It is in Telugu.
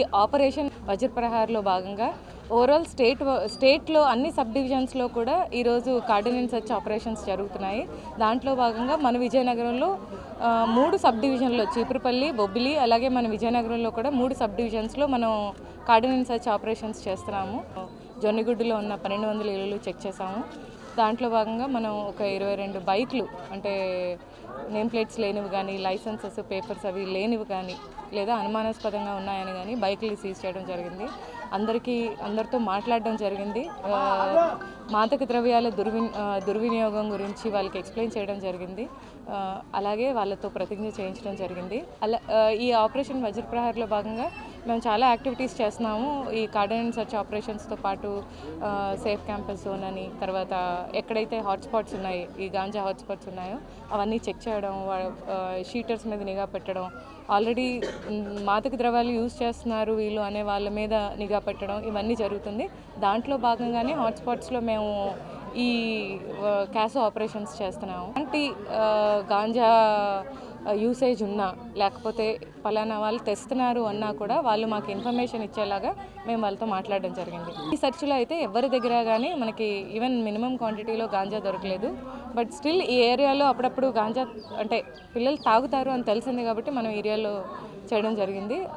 ఈ ఆపరేషన్ వజ్రప్రహార్లో భాగంగా ఓవరాల్ స్టేట్లో అన్ని సబ్ డివిజన్స్లో కూడా ఈరోజు కార్డినెన్స్ సెర్చ్ ఆపరేషన్స్ జరుగుతున్నాయి. దాంట్లో భాగంగా మన విజయనగరంలో 3 సబ్ డివిజన్లో చీపురుపల్లి, బొబ్బిలి, అలాగే మన విజయనగరంలో కూడా 3 సబ్ డివిజన్స్లో మనం కార్డినెన్స్ సెర్చ్ ఆపరేషన్స్ చేస్తున్నాము. జొన్నగుడ్డులో ఉన్న 1200 ఇళ్ళు చెక్ చేసాము. దాంట్లో భాగంగా మనం ఒక 22 బైక్లు, అంటే నేమ్ ప్లేట్స్ లేనివి కానీ, లైసెన్సెస్ పేపర్స్ అవి లేనివి కానీ, లేదా అనుమానాస్పదంగా ఉన్నాయని కానీ బైక్లు సీజ్ చేయడం జరిగింది. అందరితో మాట్లాడడం జరిగింది. మాదక ద్రవ్యాల దుర్వినియోగం గురించి వాళ్ళకి ఎక్స్ప్లెయిన్ చేయడం జరిగింది. అలాగే వాళ్ళతో ప్రతిజ్ఞ చేయించడం జరిగింది. ఈ ఆపరేషన్ వజ్రప్రహార్లో భాగంగా మేము చాలా యాక్టివిటీస్ చేస్తున్నాము. ఈ కార్డినెన్స్ సెర్చ్ ఆపరేషన్స్తో పాటు సేఫ్ క్యాంపస్ జోన్ అని, తర్వాత ఎక్కడైతే హాట్స్పాట్స్ ఉన్నాయి, ఈ గాంజా హాట్స్పాట్స్ ఉన్నాయో అవన్నీ చెక్ చేయడం, షీటర్స్ మీద నిఘా పెట్టడం, ఆల్రెడీ మాదక ద్రవ్యాలు యూజ్ చేస్తున్నారు వీళ్ళు అనే వాళ్ళ మీద నిఘా పెట్టడం, ఇవన్నీ జరుగుతుంది. దాంట్లో భాగంగానే హాట్స్పాట్స్లో మేము ఈ క్యాసో ఆపరేషన్స్ చేస్తున్నాము. అంటే గాంజా యూసేజ్ ఉన్నా, లేకపోతే పలానా వాళ్ళు తెస్తున్నారు అన్నా కూడా వాళ్ళు మాకు ఇన్ఫర్మేషన్ ఇచ్చేలాగా మేము వాళ్ళతో మాట్లాడడం జరిగింది. ఈ సెర్చ్లో అయితే ఎవరి దగ్గర కానీ మనకి ఈవెన్ మినిమం క్వాంటిటీలో గాంజా దొరకలేదు. బట్ స్టిల్ ఈ ఏరియాలో అప్పుడప్పుడు గాంజా అంటే పిల్లలు తాగుతారు అని తెలిసింది కాబట్టి మనం ఏరియాలో చేయడం జరిగింది.